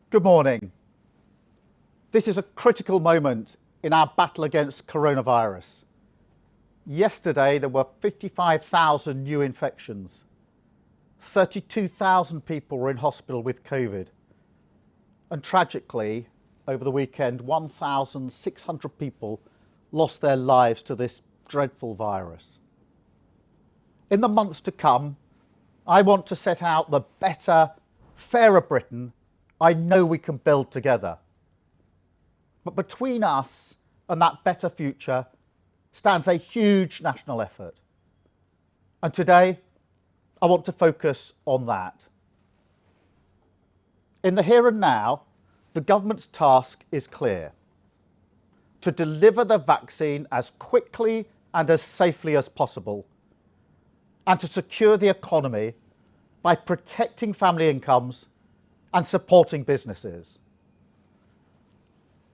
Good morning. This is a critical moment in our battle against coronavirus. Yesterday, there were 55,000 new infections. 32,000 people were in hospital with COVID. And tragically, over the weekend, 1,600 people lost their lives to this dreadful virus. In the months to come, I want to set out the better, fairer Britain I know we can build together. But between us and that better future stands a huge national effort. And today, I want to focus on that. In the here and now, the government's task is clear: to deliver the vaccine as quickly and as safely as possible, and to secure the economy by protecting family incomes and supporting businesses.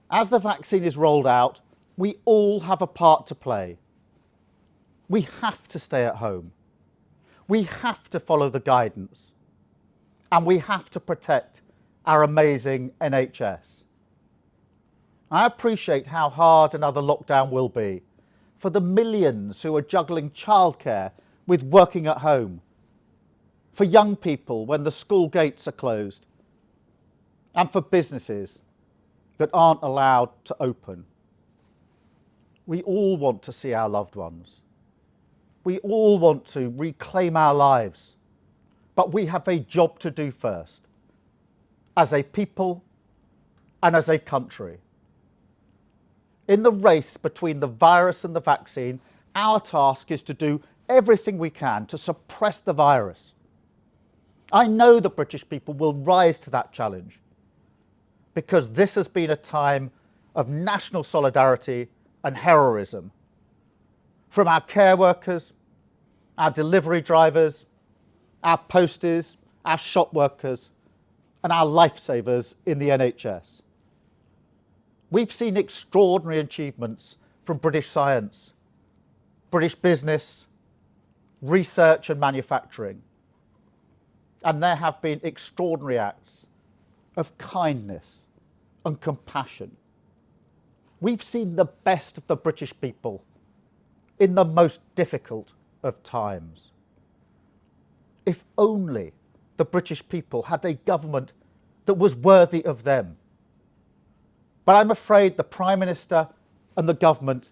As the vaccine is rolled out, we all have a part to play. We have to stay at home. We have to follow the guidance. And we have to protect our amazing NHS. I appreciate how hard another lockdown will be for the millions who are juggling childcare with working at home, for young people when the school gates are closed, and for businesses that aren't allowed to open. We all want to see our loved ones. We all want to reclaim our lives. But we have a job to do first, as a people and as a country. In the race between the virus and the vaccine, our task is to do everything we can to suppress the virus. I know the British people will rise to that challenge, because this has been a time of national solidarity and heroism. From our care workers, our delivery drivers, our posties, our shop workers, and our lifesavers in the NHS. We've seen extraordinary achievements from British science, British business, research and manufacturing. And there have been extraordinary acts of kindness and compassion. We've seen the best of the British people in the most difficult of times. If only the British people had a government that was worthy of them. But I'm afraid the Prime Minister and the government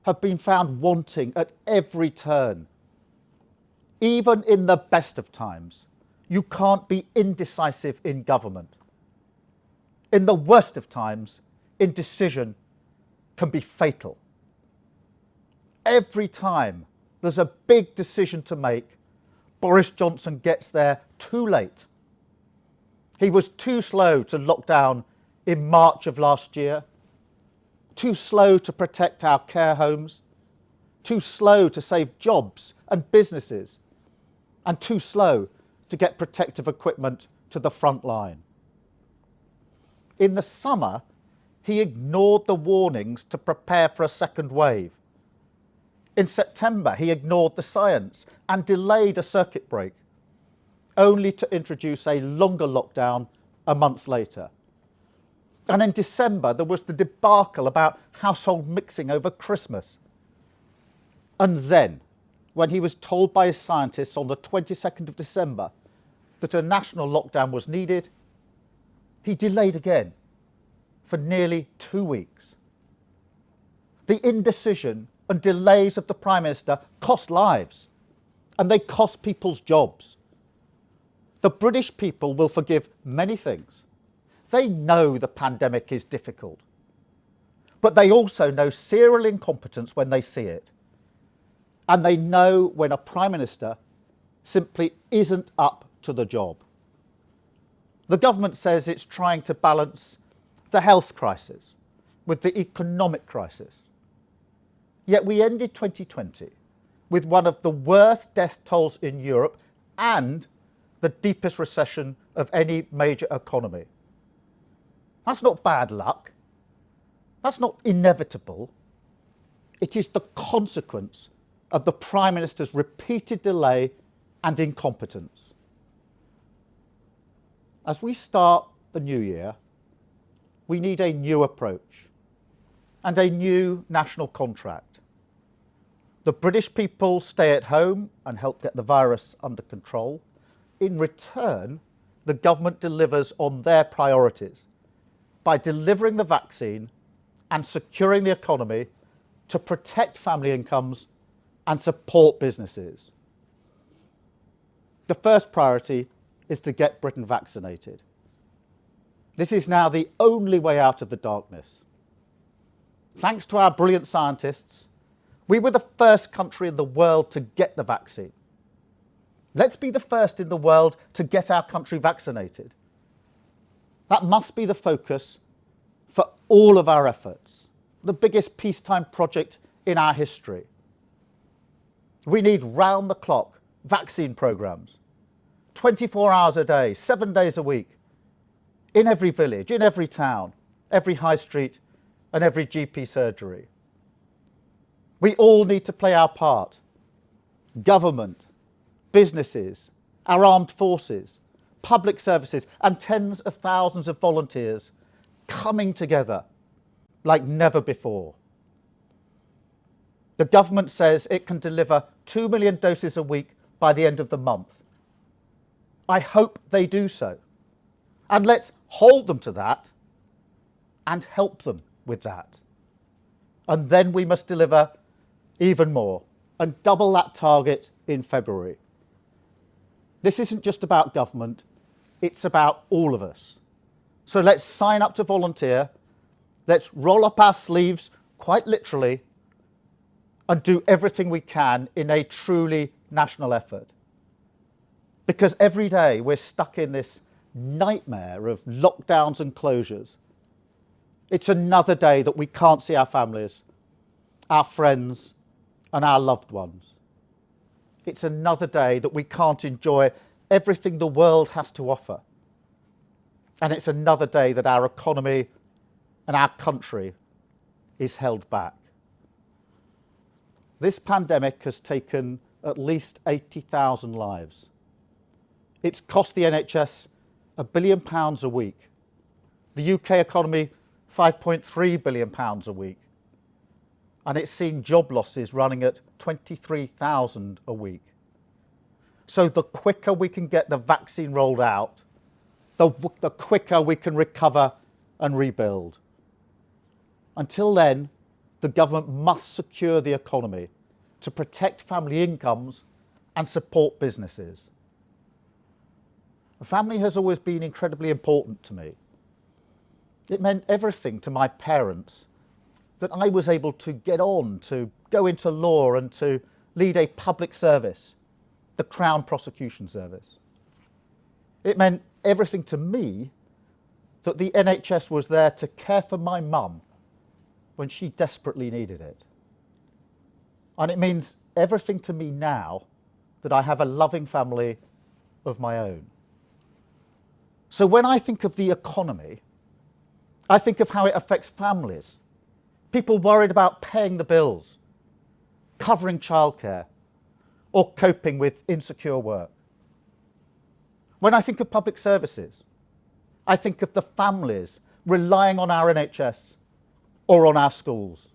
have been found wanting at every turn. Even in the best of times, you can't be indecisive in government. In the worst of times, indecision can be fatal. Every time there's a big decision to make, Boris Johnson gets there too late. He was too slow to lock down in March of last year, too slow to protect our care homes, too slow to save jobs and businesses, and too slow to get protective equipment to the front line. In the summer, he ignored the warnings to prepare for a second wave. In September, he ignored the science and delayed a circuit break, only to introduce a longer lockdown a month later. And in December, there was the debacle about household mixing over Christmas. And then, when he was told by his scientists on the 22nd of December that a national lockdown was needed, he delayed again for nearly 2 weeks. The indecision and delays of the Prime Minister cost lives, and they cost people's jobs. The British people will forgive many things. They know the pandemic is difficult, but they also know serial incompetence when they see it. And they know when a Prime Minister simply isn't up to the job. The government says it's trying to balance the health crisis with the economic crisis. Yet we ended 2020 with one of the worst death tolls in Europe and the deepest recession of any major economy. That's not bad luck. That's not inevitable. It is the consequence of the Prime Minister's repeated delay and incompetence. As we start the new year, we need a new approach and a new national contract. The British people stay at home and help get the virus under control. In return, the government delivers on their priorities by delivering the vaccine and securing the economy to protect family incomes and support businesses. The first priority is to get Britain vaccinated. This is now the only way out of the darkness. Thanks to our brilliant scientists, we were the first country in the world to get the vaccine. Let's be the first in the world to get our country vaccinated. That must be the focus for all of our efforts, the biggest peacetime project in our history. We need round-the-clock vaccine programs, 24 hours a day, 7 days a week, in every village, in every town, every high street, and every GP surgery. We all need to play our part. Government, businesses, our armed forces, public services, and tens of thousands of volunteers coming together like never before. The government says it can deliver 2 million doses a week by the end of the month. I hope they do so. And let's hold them to that and help them with that. And then we must deliver even more and double that target in February. This isn't just about government, it's about all of us. So let's sign up to volunteer, let's roll up our sleeves, quite literally, and do everything we can in a truly national effort. Because every day we're stuck in this nightmare of lockdowns and closures. It's another day that we can't see our families, our friends, and our loved ones. It's another day that we can't enjoy everything the world has to offer. And it's another day that our economy and our country is held back. This pandemic has taken at least 80,000 lives. It's cost the NHS £1 billion a week. The UK economy £5.3 billion a week. And it's seen job losses running at 23,000 a week. So the quicker we can get the vaccine rolled out, the quicker we can recover and rebuild. Until then, the government must secure the economy to protect family incomes and support businesses. Family has always been incredibly important to me. It meant everything to my parents that I was able to get on, to go into law and to lead a public service, the Crown Prosecution Service. It meant everything to me that the NHS was there to care for my mum when she desperately needed it. And it means everything to me now that I have a loving family of my own. So when I think of the economy, I think of how it affects families. People worried about paying the bills, covering childcare, or coping with insecure work. When I think of public services, I think of the families relying on our NHS or on our schools.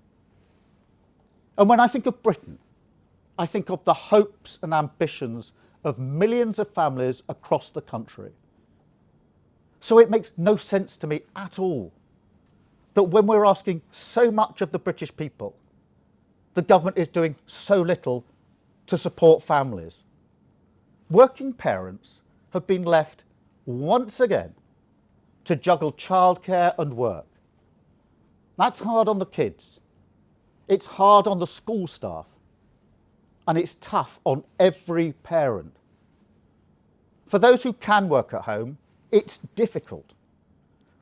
And when I think of Britain, I think of the hopes and ambitions of millions of families across the country. So it makes no sense to me at all that when we're asking so much of the British people, the government is doing so little to support families. Working parents have been left once again to juggle childcare and work. That's hard on the kids. It's hard on the school staff. And it's tough on every parent. For those who can work at home, it's difficult.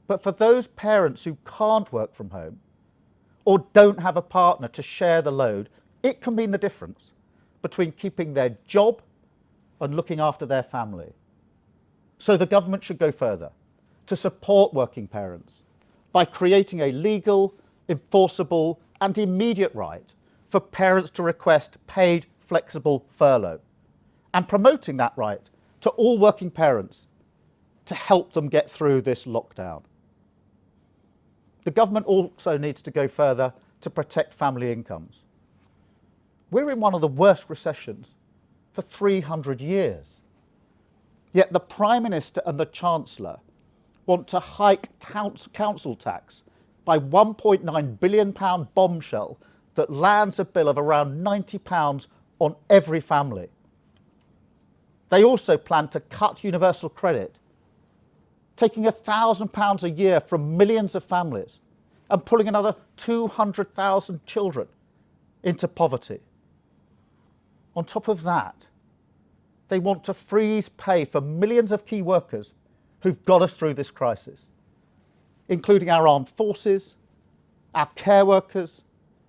But for those parents who can't work from home or don't have a partner to share the load, it can mean the difference between keeping their job and looking after their family. So the government should go further to support working parents by creating a legal, enforceable and immediate right for parents to request paid flexible furlough and promoting that right to all working parents to help them get through this lockdown. The government also needs to go further to protect family incomes. We're in one of the worst recessions for 300 years. Yet the Prime Minister and the Chancellor want to hike council tax by £1.9 billion bombshell that lands a bill of around £90 on every family. They also plan to cut universal credit, taking £1,000 a year from millions of families and pulling another 200,000 children into poverty. On top of that, they want to freeze pay for millions of key workers who've got us through this crisis, including our armed forces, our care workers,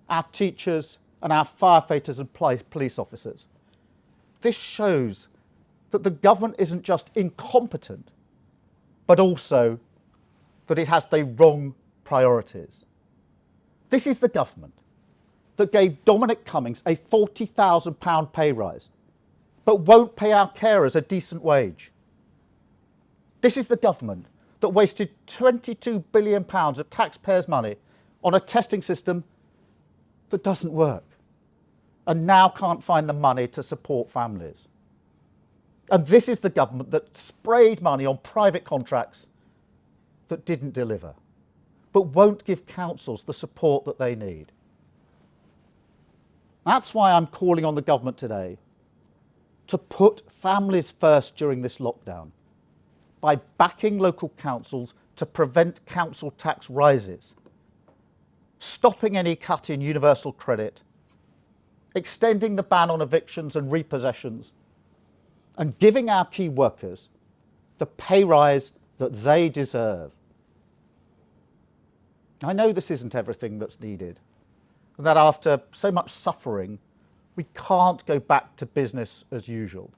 our teachers, and our firefighters and police officers. This shows that the government isn't just incompetent, but also that it has the wrong priorities. This is the government that gave Dominic Cummings a £40,000 pay rise, but won't pay our carers a decent wage. This is the government that wasted £22 billion of taxpayers' money on a testing system that doesn't work and now can't find the money to support families. And this is the government that sprayed money on private contracts that didn't deliver, but won't give councils the support that they need. That's why I'm calling on the government today to put families first during this lockdown by backing local councils to prevent council tax rises, stopping any cut in universal credit, extending the ban on evictions and repossessions, and giving our key workers the pay rise that they deserve. I know this isn't everything that's needed, and that after so much suffering, we can't go back to business as usual,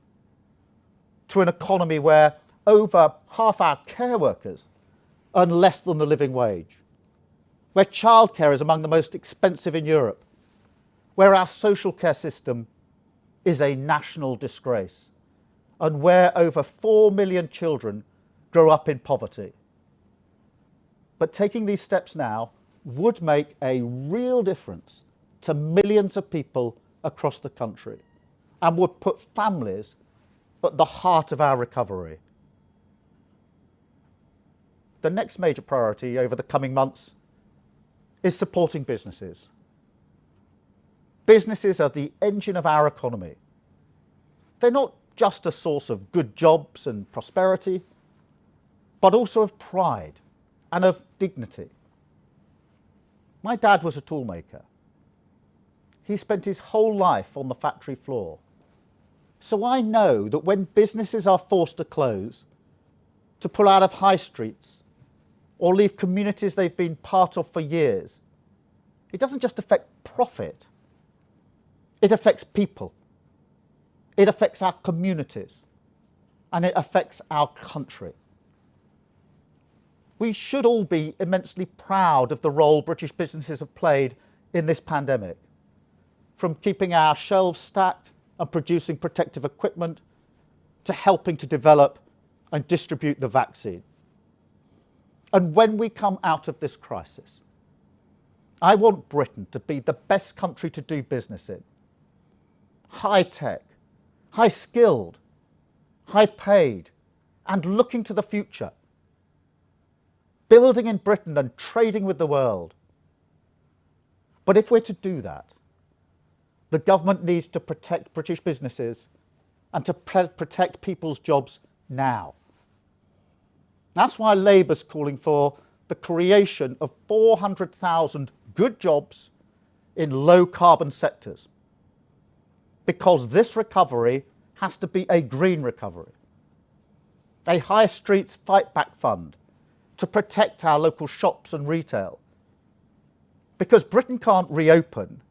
to an economy where over half our care workers earn less than the living wage, where childcare is among the most expensive in Europe, where our social care system is a national disgrace, and where over 4 million children grow up in poverty. But taking these steps now would make a real difference to millions of people across the country and would put families at the heart of our recovery. The next major priority over the coming months is supporting businesses. Businesses are the engine of our economy. They're not just a source of good jobs and prosperity, but also of pride and of dignity. My dad was a toolmaker. He spent his whole life on the factory floor. So I know that when businesses are forced to close, to pull out of high streets, or leave communities they've been part of for years, it doesn't just affect profit, it affects people, it affects our communities, and it affects our country. We should all be immensely proud of the role British businesses have played in this pandemic, from keeping our shelves stacked and producing protective equipment to helping to develop and distribute the vaccine. And when we come out of this crisis, I want Britain to be the best country to do business in. High tech, high skilled, high paid, and looking to the future. Building in Britain and trading with the world. But if we're to do that, the government needs to protect British businesses and to protect people's jobs now. That's why Labour's calling for the creation of 400,000 good jobs in low carbon sectors. Because this recovery has to be a green recovery. A High Streets Fight Back Fund to protect our local shops and retail. Because Britain can't reopen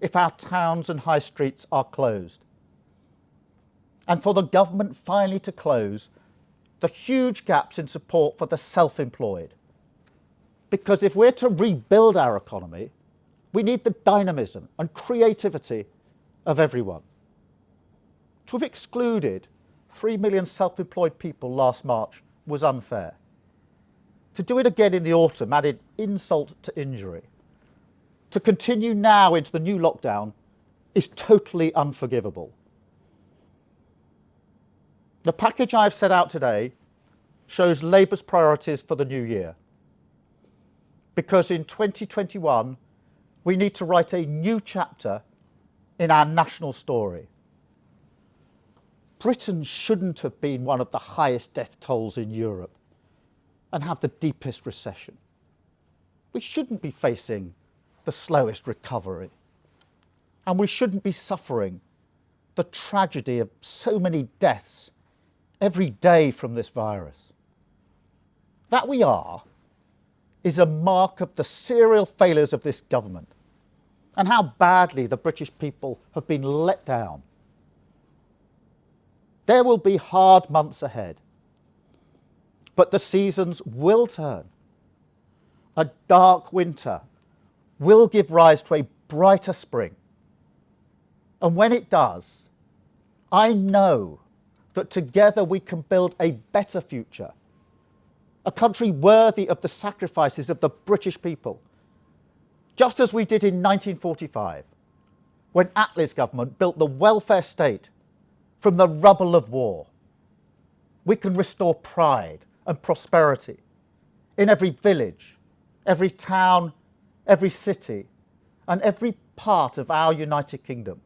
if our towns and high streets are closed. And for the government finally to close the huge gaps in support for the self-employed. Because if we're to rebuild our economy, we need the dynamism and creativity of everyone. To have excluded 3 million self-employed people last March was unfair. To do it again in the autumn added insult to injury. To continue now into the new lockdown is totally unforgivable. The package I've set out today shows Labour's priorities for the new year. Because in 2021, we need to write a new chapter in our national story. Britain shouldn't have been one of the highest death tolls in Europe and have the deepest recession. We shouldn't be facing the slowest recovery. And we shouldn't be suffering the tragedy of so many deaths every day from this virus. That we are is a mark of the serial failures of this government and how badly the British people have been let down. There will be hard months ahead, but the seasons will turn. A dark winter will give rise to a brighter spring. And when it does, I know that together we can build a better future, a country worthy of the sacrifices of the British people, just as we did in 1945, when Attlee's government built the welfare state from the rubble of war. We can restore pride and prosperity in every village, every town, every city, and every part of our United Kingdom.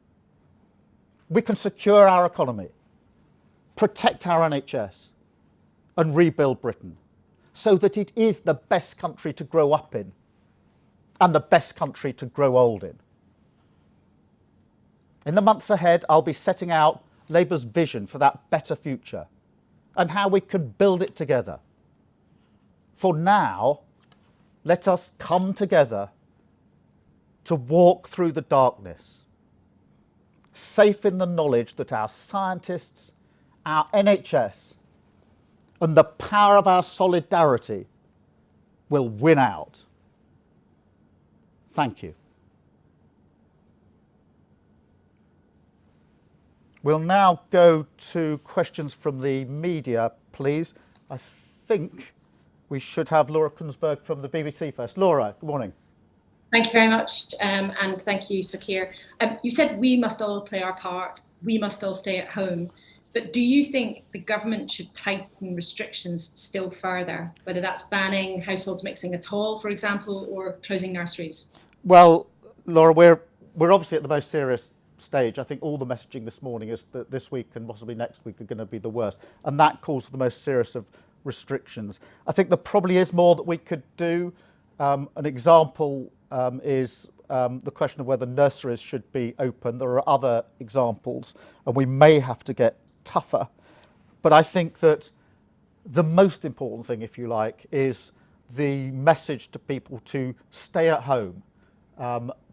We can secure our economy, protect our NHS, and rebuild Britain so that it is the best country to grow up in and the best country to grow old in. In the months ahead, I'll be setting out Labour's vision for that better future and how we can build it together. For now, let us come together to walk through the darkness, safe in the knowledge that our scientists, our NHS, and the power of our solidarity will win out. Thank you. We'll now go to questions from the media, please. I think we should have Laura Kunsberg from the BBC first. Laura, good morning. Thank you very much, and thank you, Sir Keir. You said we must all play our part, we must all stay at home. But do you think the government should tighten restrictions still further, whether that's banning households mixing at all, for example, or closing nurseries? Well, Laura, we're obviously at the most serious stage. I think all the messaging this morning is that this week and possibly next week are going to be the worst, and that calls for the most serious of restrictions. I think there probably is more that we could do. An example is the question of whether nurseries should be open. There are other examples, and we may have to get tougher. But I think that the most important thing, if you like, is the message to people to stay at home,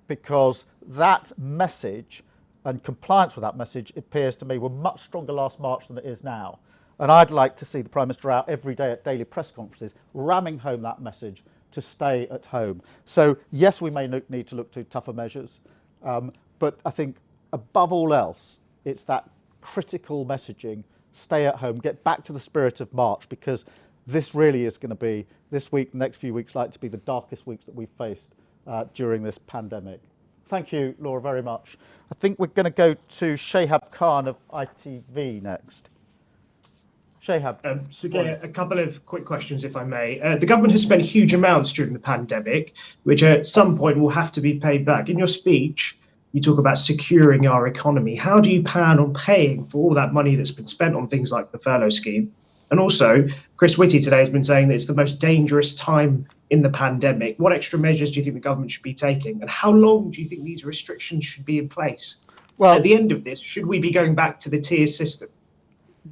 because that message and compliance with that message appears to me were much stronger last March than it is now. And I'd like to see the Prime Minister out every day at daily press conferences, ramming home that message to stay at home. So yes, we may need to look to tougher measures, but I think above all else, it's that critical messaging, stay at home, get back to the spirit of March, because this really is going to be, this week, the next few weeks, like to be the darkest weeks that we've faced during this pandemic. Thank you, Laura, very much. I think we're going to go to Shahab Khan of ITV next. Shahab. So again, a couple of quick questions, if I may. The government has spent huge amounts during the pandemic, which at some point will have to be paid back. In your speech, you talk about securing our economy. How do you plan on paying for all that money that's been spent on things like the furlough scheme? And also, Chris Whitty today has been saying that it's the most dangerous time in the pandemic. What extra measures do you think the government should be taking? And how long do you think these restrictions should be in place? Well, at the end of this, should we be going back to the tier system?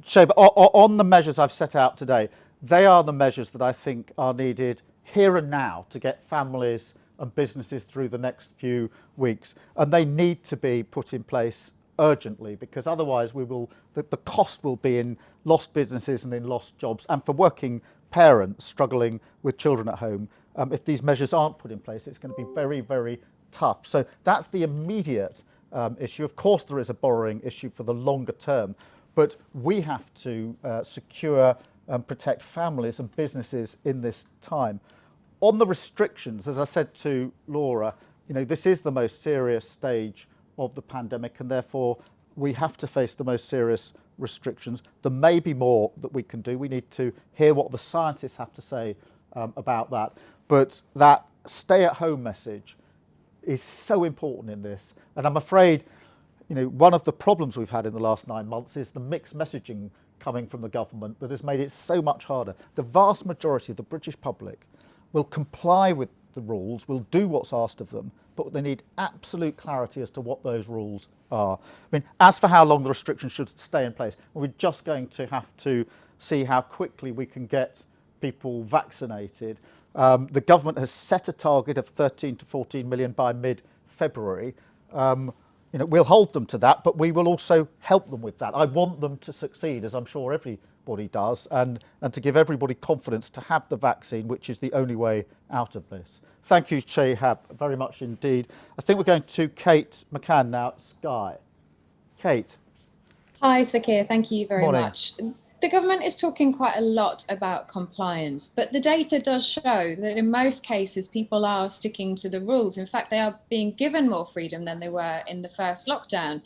Shahab, on the measures I've set out today, they are the measures that I think are needed here and now to get families and businesses through the next few weeks. And they need to be put in place urgently, because otherwise the cost will be in lost businesses and in lost jobs, and for working parents struggling with children at home. If these measures aren't put in place, it's going to be very, very tough. So that's the immediate issue. Of course, there is a borrowing issue for the longer term, but we have to secure protect families and businesses in this time. On the restrictions, as I said to Laura, this is the most serious stage of the pandemic, and therefore we have to face the most serious restrictions. There may be more that we can do. We need to hear what the scientists have to say about that. But that stay-at-home message is so important in this. And I'm afraid, one of the problems we've had in the last 9 months is the mixed messaging coming from the government that has made it so much harder. The vast majority of the British public will comply with the rules, will do what's asked of them, but they need absolute clarity as to what those rules are. As for how long the restrictions should stay in place, we're just going to have to see how quickly we can get people vaccinated. The government has set a target of 13 to 14 million by mid-February. We'll hold them to that, but we will also help them with that. I want them to succeed, as I'm sure everybody does, and to give everybody confidence to have the vaccine, which is the only way out of this. Thank you, Chehab, very much indeed. I think we're going to Kate McCann now at Sky. Kate. Hi, Sir Keir. Thank you very Morning. much. The government is talking quite a lot about compliance, but the data does show that in most cases people are sticking to the rules. In fact, they are being given more freedom than they were in the first lockdown.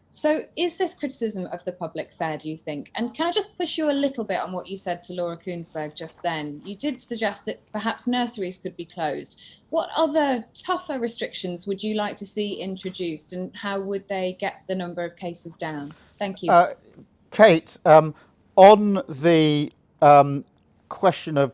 So is this criticism of the public fair, do you think? And can I just push you a little bit on what you said to Laura Kuenssberg just then? You did suggest that perhaps nurseries could be closed. What other tougher restrictions would you like to see introduced, and how would they get the number of cases down? Thank you. Kate, on the question of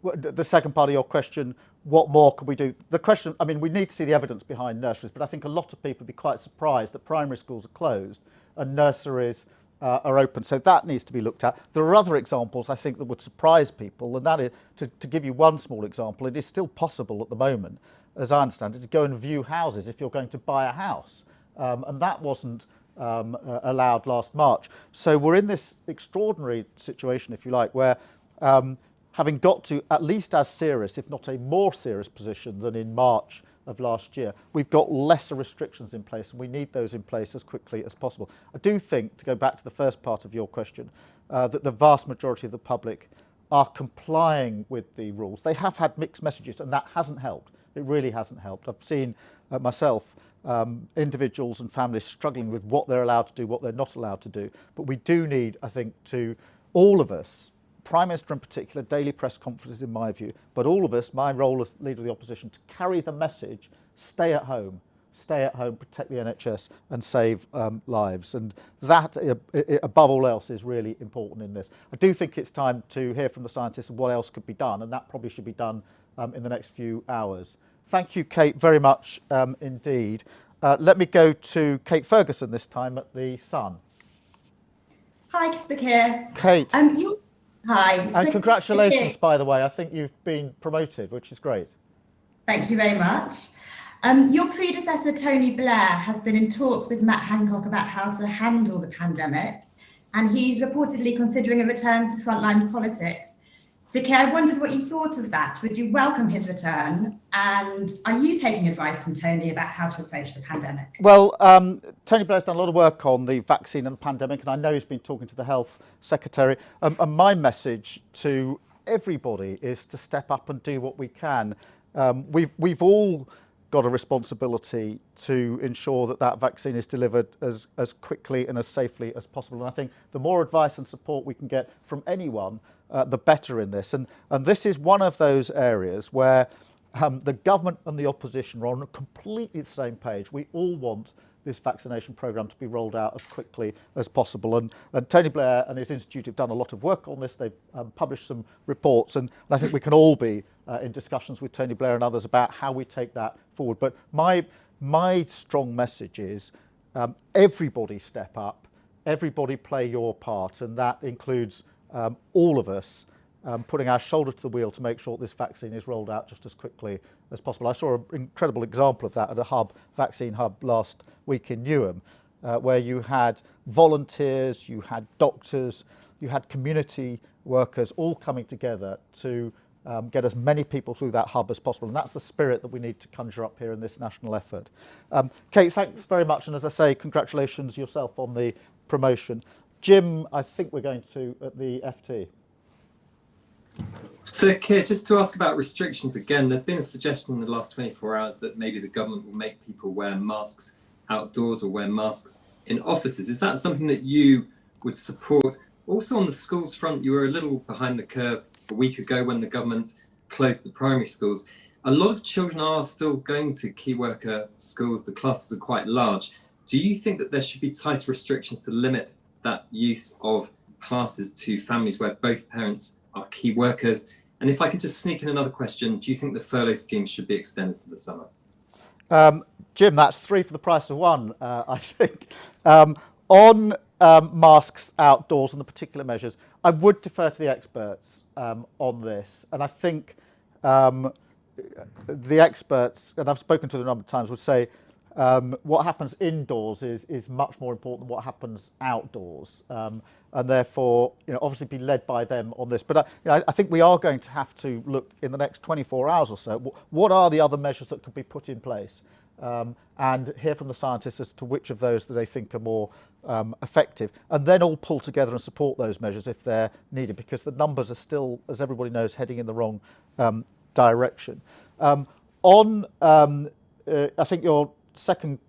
the second part of your question, what more can we do? The question, we need to see the evidence behind nurseries, but I think a lot of people would be quite surprised that primary schools are closed and nurseries are open. So that needs to be looked at. There are other examples I think that would surprise people, and that is, to give you one small example, it is still possible at the moment, as I understand it, to go and view houses if you're going to buy a house. And that wasn't allowed last March. So we're in this extraordinary situation, if you like, where having got to at least as serious, if not a more serious position than in March of last year, we've got lesser restrictions in place, and we need those in place as quickly as possible. I do think, to go back to the first part of your question, that the vast majority of the public are complying with the rules. They have had mixed messages, and that hasn't helped. It really hasn't helped. I've seen myself individuals and families struggling with what they're allowed to do, what they're not allowed to do. But we do need, I think, to all of us, Prime Minister in particular, daily press conferences in my view, but all of us, my role as Leader of the Opposition, to carry the message, stay at home, protect the NHS and save lives. And that, above all else, is really important in this. I do think it's time to hear from the scientists of what else could be done, and that probably should be done in the next few hours. Thank you, Kate, very much indeed. Let me go to Kate Ferguson this time at The Sun. Hi, Mr. Keir. Kate. Hi. And congratulations, by the way. I think you've been promoted, which is great. Thank you very much. Your predecessor, Tony Blair, has been in talks with Matt Hancock about how to handle the pandemic, and he's reportedly considering a return to frontline politics. So, Keir, I wondered what you thought of that. Would you welcome his return? And are you taking advice from Tony about how to approach the pandemic? Well, Tony Blair's done a lot of work on the vaccine and the pandemic, and I know he's been talking to the Health Secretary. And my message to everybody is to step up and do what we can. We've all got a responsibility to ensure that that vaccine is delivered as quickly and as safely as possible. And I think the more advice and support we can get from anyone, the better in this. And this is one of those areas where the government and the opposition are on completely the same page. We all want this vaccination programme to be rolled out as quickly as possible. And Tony Blair and his institute have done a lot of work on this. They've published some reports, and I think we can all be in discussions with Tony Blair and others about how we take that forward. But my strong message is everybody step up, everybody play your part, and that includes all of us putting our shoulder to the wheel to make sure this vaccine is rolled out just as quickly as possible. I saw an incredible example of that at a vaccine hub last week in Newham, where you had volunteers, you had doctors, you had community workers all coming together to get as many people through that hub as possible. And that's the spirit that we need to conjure up here in this national effort. Kate, thanks very much. And as I say, congratulations yourself on the promotion. Jim, I think we're going to at the FT. So, Keir, just to ask about restrictions again, there's been a suggestion in the last 24 hours that maybe the government will make people wear masks outdoors or wear masks in offices. Is that something that you would support? Also on the schools front, you were a little behind the curve a week ago when the government closed the primary schools. A lot of children are still going to key worker schools. The classes are quite large. Do you think that there should be tighter restrictions to limit that use of classes to families where both parents are key workers? And if I could just sneak in another question, do you think the furlough scheme should be extended to the summer? Jim, that's 3 for the price of 1, I think. On masks outdoors and the particular measures, I would defer to the experts on this. And I think the experts, and I've spoken to them a number of times, would say what happens indoors is much more important than what happens outdoors. And therefore, obviously be led by them on this. But I think we are going to have to look in the next 24 hours or so, what are the other measures that could be put in place? And hear from the scientists as to which of those that they think are more effective, and then all pull together and support those measures if they're needed, because the numbers are still, as everybody knows, heading in the wrong direction. I think your second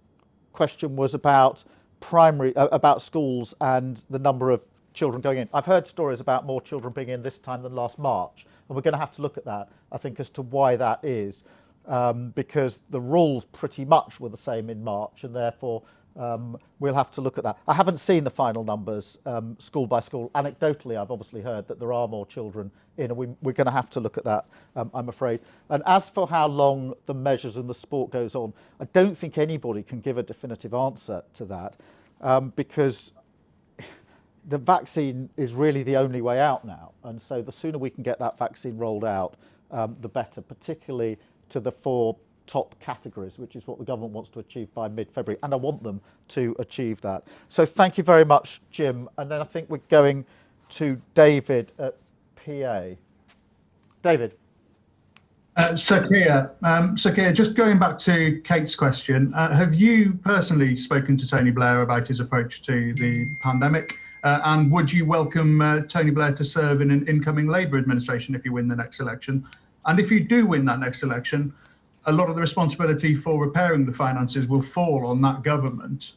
question was about about schools and the number of children going in. I've heard stories about more children being in this time than last March, and we're going to have to look at that, I think, as to why that is. Because the rules pretty much were the same in March, and therefore we'll have to look at that. I haven't seen the final numbers school by school. Anecdotally, I've obviously heard that there are more children in, and we're going to have to look at that, I'm afraid. And as for how long the measures and the sport goes on, I don't think anybody can give a definitive answer to that, because the vaccine is really the only way out now. And so the sooner we can get that vaccine rolled out, the better, particularly to the 4 top categories, which is what the government wants to achieve by mid-February, and I want them to achieve that. So thank you very much, Jim. And then I think we're going to David at PA. David. So Keir, just going back to Kate's question, have you personally spoken to Tony Blair about his approach to the pandemic? And would you welcome Tony Blair to serve in an incoming Labour administration if you win the next election? And if you do win that next election, a lot of the responsibility for repairing the finances will fall on that government.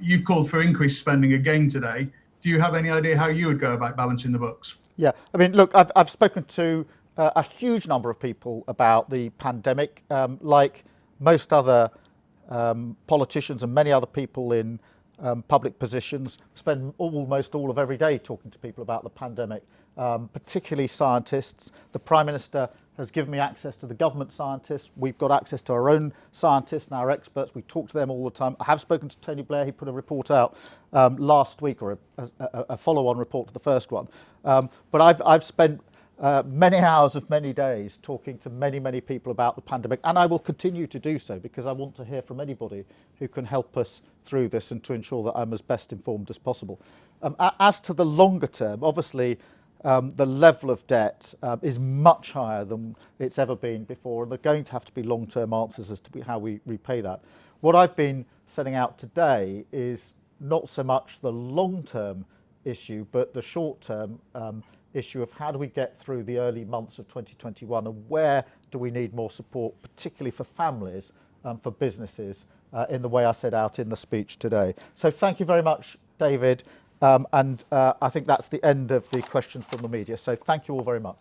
You've called for increased spending again today. Do you have any idea how you would go about balancing the books? Yeah, I mean, look, I've spoken to a huge number of people about the pandemic, like most other politicians and many other people in public positions. Spend almost all of every day talking to people about the pandemic, particularly scientists. The Prime Minister has given me access to the government scientists. We've got access to our own scientists and our experts. We talk to them all the time. I have spoken to Tony Blair. He put a report out last week, or a follow-on report to the first one. But I've spent many hours of many days talking to many people about the pandemic, and I will continue to do so, because I want to hear from anybody who can help us through this and to ensure that I'm as best informed as possible. As to the longer term, obviously, the level of debt is much higher than it's ever been before, and there are going to have to be long-term answers as to how we repay that. What I've been setting out today is not so much the long-term issue, but the short-term issue of how do we get through the early months of 2021, and where do we need more support, particularly for families, for businesses, in the way I set out in the speech today. So thank you very much, David. I think that's the end of the questions from the media. So thank you all very much.